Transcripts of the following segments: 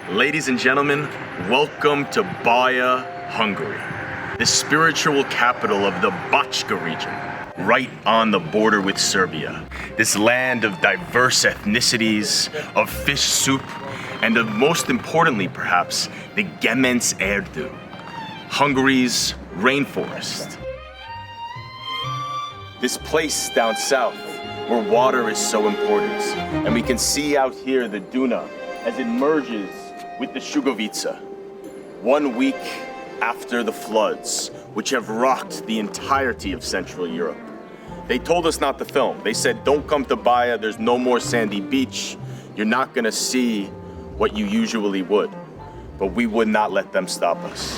Ladies and gentlemen, welcome to Baya, Hungary, the spiritual capital of the Bacska region, right on the border with Serbia. This land of diverse ethnicities, of fish soup, and of most importantly perhaps, the Gemenc erdő, Hungary's rainforest. This place down south, where water is so important, and we can see out here the Danube as it merges with the Sugovica. 1 week after the floods, which have rocked the entirety of Central Europe. They told us not to film. They said, don't come to Baya, there's no more sandy beach. You're not gonna see what you usually would. But we would not let them stop us.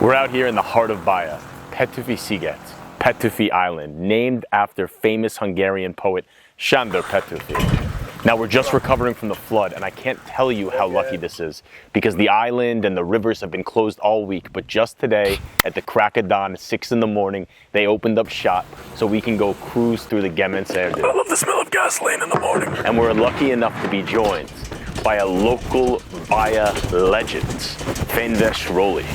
We're out here in the heart of Baya, Petőfi-sziget, Petőfi Island, named after famous Hungarian poet Sándor Petőfi. Now we're just recovering from the flood, and I can't tell you how lucky this is, because the island and the rivers have been closed all week, but just today, at the crack of dawn, at 6 in the morning, they opened up shop so we can go cruise through the Gemenc erdő. I love the smell of gasoline in the morning. And we're lucky enough to be joined by a local Baya legend, Fényes Roli,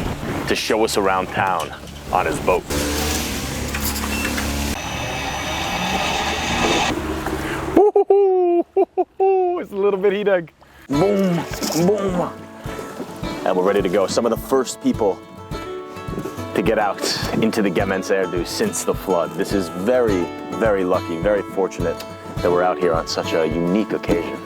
to show us around town on his boat. It's a little bit hideg. Boom, boom. And we're ready to go. Some of the first people to get out into the Gemenc erdő since the flood. This is very, very lucky, very fortunate that we're out here on such a unique occasion.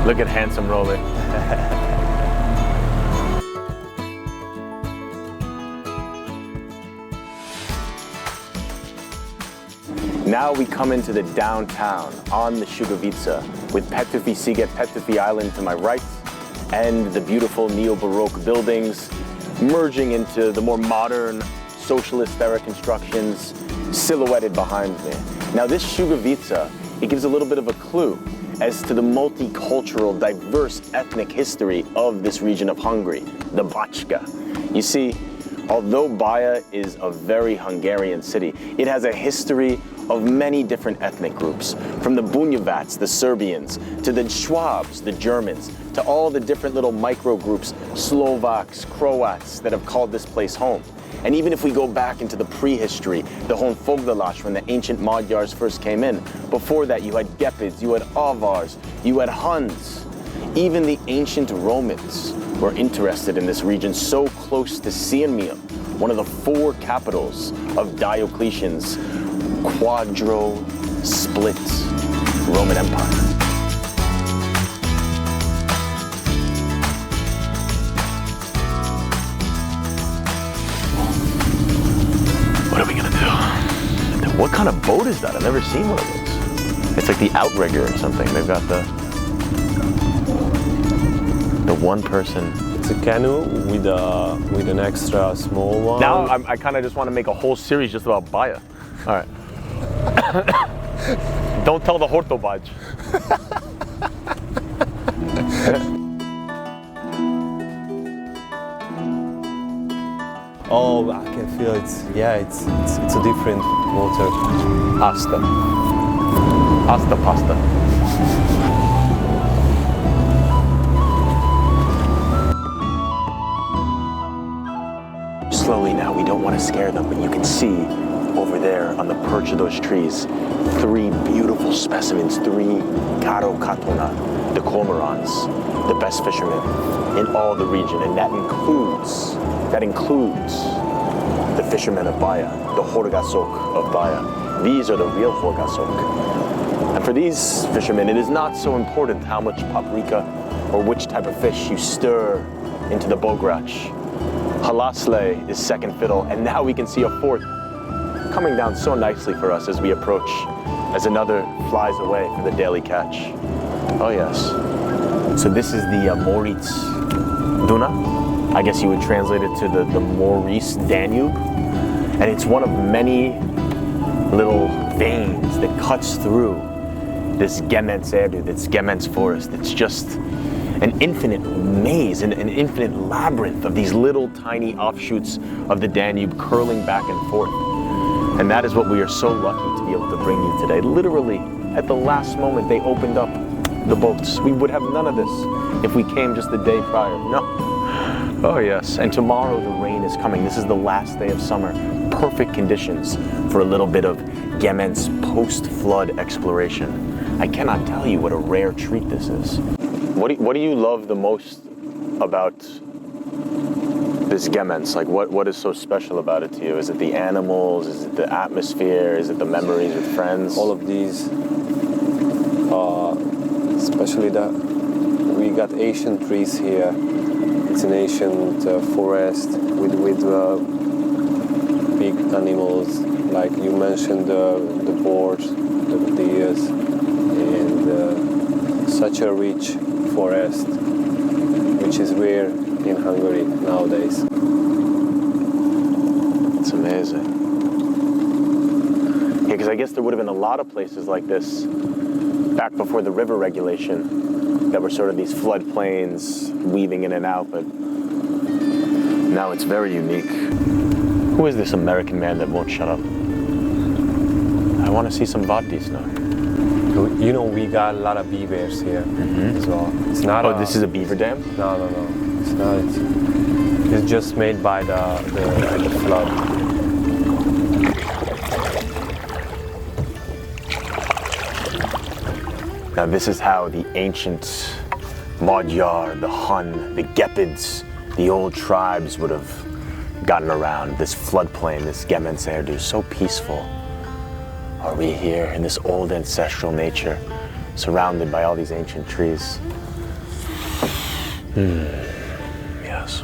Look at handsome Rolly. Now we come into the downtown on the Sugovica with Petőfi-sziget, Petőfi Island to my right, and the beautiful neo-Baroque buildings merging into the more modern socialist-era constructions silhouetted behind me. Now this Sugovica, it gives a little bit of a clue as to the multicultural, diverse ethnic history of this region of Hungary, the Bacska. You see, although Baya is a very Hungarian city, it has a history of many different ethnic groups, from the Bunyavats, the Serbians, to the Schwabs, the Germans, to all the different little micro groups, Slovaks, Croats, that have called this place home. And even if we go back into the prehistory, the Honfoglalás, when the ancient Magyars first came in, before that you had Gepids, you had Avars, you had Huns. Even the ancient Romans were interested in this region, so close to Sirmium, one of the 4 capitals of Diocletian's quadro-split Roman Empire. What are we gonna do? What kind of boat is that? I've never seen one of those. It's like the outrigger or something. They've got the one person. It's a canoe with an extra small one. Now I kind of just want to make a whole series just about Baya. All right. Don't tell the Hortobaj. Oh, I can feel it. Yeah, it's a different water. Pasta. Pasta. Slowly now, we don't want to scare them, but you can see over there on the perch of those trees, 3 beautiful specimens, 3 Karo Katona, the cormorants, the best fishermen in all the region, and that includes the fishermen of Baya, the Horgasok of Baya. These are the real Horgasok. And for these fishermen, it is not so important how much paprika or which type of fish you stir into the bograch. Halasle is second fiddle, and now we can see a 4th coming down so nicely for us as we approach, as another flies away for the daily catch. Oh yes. So this is the Moritz Duna I guess you would translate it to the Maurice Danube. And it's one of many little veins that cuts through this Gemenc, this Gemenc forest. It's just an infinite maze, an infinite labyrinth of these little tiny offshoots of the Danube curling back and forth. And that is what we are so lucky to be able to bring you today. Literally, at the last moment, they opened up the boats. We would have none of this if we came just the day prior. No. Oh yes, and tomorrow the rain is coming. This is the last day of summer. Perfect conditions for a little bit of Gemenc post-flood exploration. I cannot tell you what a rare treat this is. What do you love the most about this Gemenc? Like what is so special about it to you? Is it the animals? Is it the atmosphere? Is it the memories with friends? All of these, especially that we got ancient trees here. It's an ancient forest with big animals, like you mentioned, the boars, the deers, and such a rich forest, which is rare in Hungary nowadays. It's amazing. Yeah, because I guess there would have been a lot of places like this back before the river regulation that were sort of these floodplains weaving in and out, but now it's very unique. Who is this American man that won't shut up? I want to see some vodkas now. You know, we got a lot of beavers here as well. It's not. Oh, this is a beaver dam? No. It's not. It's just made by the flood. Now this is how the ancient Magyar, the Hun, the Gepids, the old tribes would have gotten around this floodplain, this Gemenc Erdu, so peaceful. Are we here in this old ancestral nature, surrounded by all these ancient trees? Yes.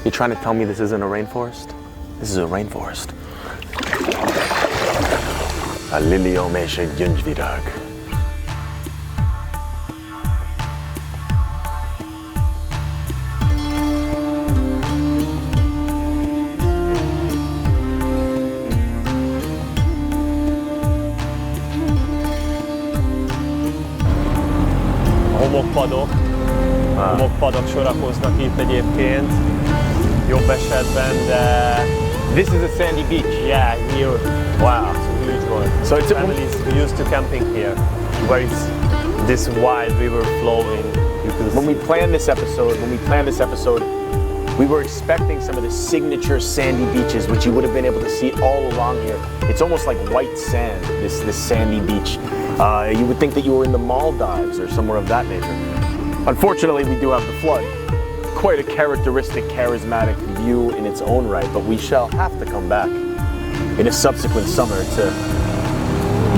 You trying to tell me this isn't a rainforest? This is a rainforest. A liliomesha gyöngyvirág. Homokpadok sorakoznak itt egyébként, jobb esetben, de... This is a sandy beach. Yeah, here. Wow. It's a huge one. So it's Families used to camping here, where it's this wide river flowing. You can when see. we planned this episode, we were expecting some of the signature sandy beaches, which you would have been able to see all along here. It's almost like white sand, this sandy beach. You would think that you were in the Maldives or somewhere of that nature. Unfortunately, we do have the flood. Quite a characteristic, charismatic view in its own right, but we shall have to come back in a subsequent summer to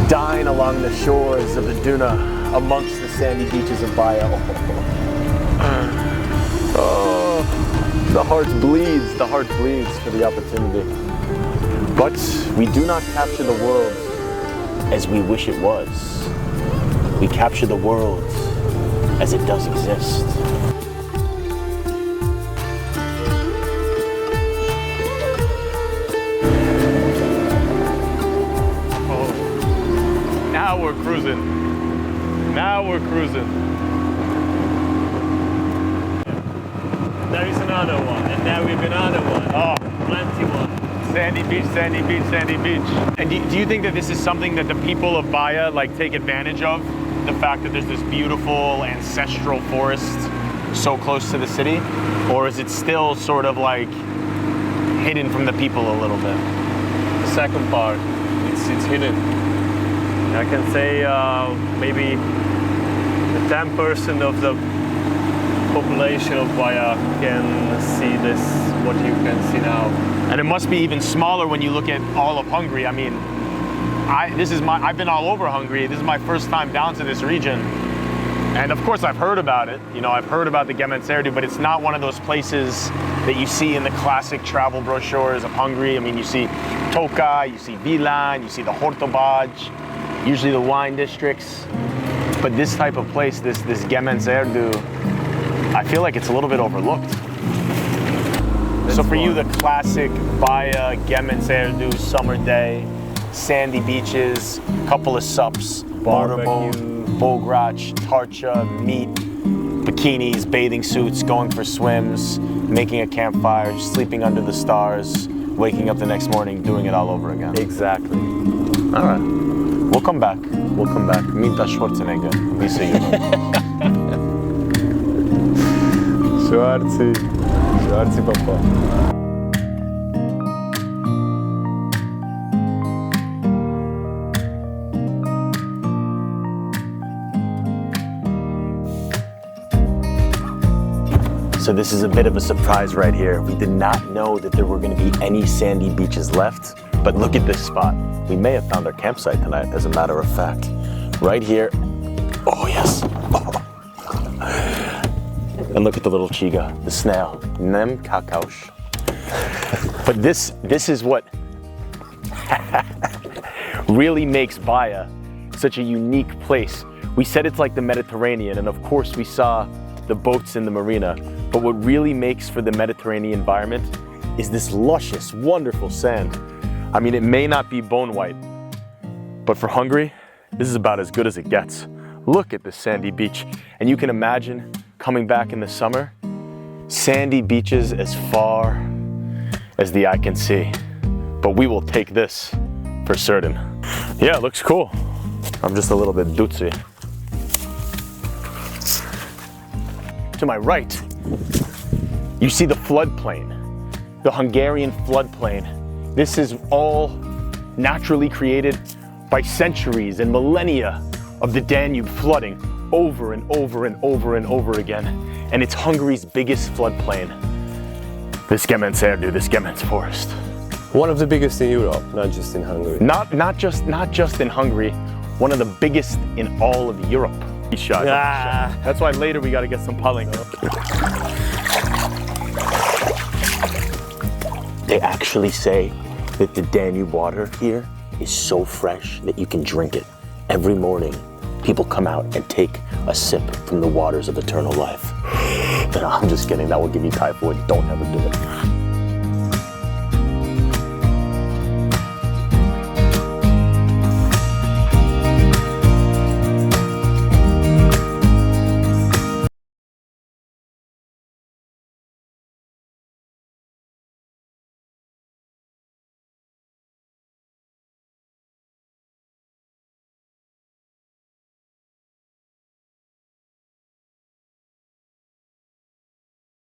dine along the shores of the Duna amongst the sandy beaches of Baya. Oh, the heart bleeds for the opportunity. But we do not capture the world as we wish it was. We capture the world as it does exist. Now we're cruising. Now we're cruising. There is another one, and there will be another one. Oh, Plenty one. sandy beach, sandy beach, sandy beach. And do you think that this is something that the people of Baya like take advantage of? The fact that there's this beautiful ancestral forest so close to the city? Or is it still sort of like hidden from the people a little bit? The second part, it's hidden. I can say maybe 10% of the population of Baya can see this, what you can see now. And it must be even smaller when you look at all of Hungary. I mean, I've been all over Hungary. This is my first time down to this region. And of course I've heard about it. You know, I've heard about the Gemenc Erdu, but it's not one of those places that you see in the classic travel brochures of Hungary. I mean, you see Toka, you see Vilan, you see the Hortobágy, usually the wine districts. But this type of place, this Gemenc, I feel like it's a little bit overlooked. So for you, the classic Baya, Gemenc, summer day, sandy beaches, couple of sups, Barbecue, bograch, tarcha, meat, bikinis, bathing suits, going for swims, making a campfire, sleeping under the stars, waking up the next morning, doing it all over again. Exactly. All right. We'll come back. We'll come back. Meet the Schwarzenegger. We see you. Schwarzi Papa. So this is a bit of a surprise right here. We did not know that there were going to be any sandy beaches left, but look at this spot. We may have found our campsite tonight, as a matter of fact. Right here. Oh, yes. Oh. And look at the little chiga, the snail. Nem kakaush. But this is what really makes Baya such a unique place. We said it's like the Mediterranean, and of course we saw the boats in the marina, but what really makes for the Mediterranean environment is this luscious, wonderful sand. I mean, it may not be bone white, but for Hungary, this is about as good as it gets. Look at this sandy beach, and you can imagine coming back in the summer, sandy beaches as far as the eye can see. But we will take this for certain. Yeah, it looks cool. I'm just a little bit dootsy. To my right, you see the floodplain, the Hungarian floodplain. This is all naturally created by centuries and millennia of the Danube flooding over and over and over and over again. And it's Hungary's biggest floodplain. This Gemenc, this Gemenc forest. One of the biggest in Europe, not just in Hungary. Not just in Hungary, one of the biggest in all of Europe. That's why later we got to get some palinka. They actually say that the Danube water here is so fresh that you can drink it. Every morning, people come out and take a sip from the waters of eternal life. And I'm just kidding, that will give you typhoid. Don't ever do it.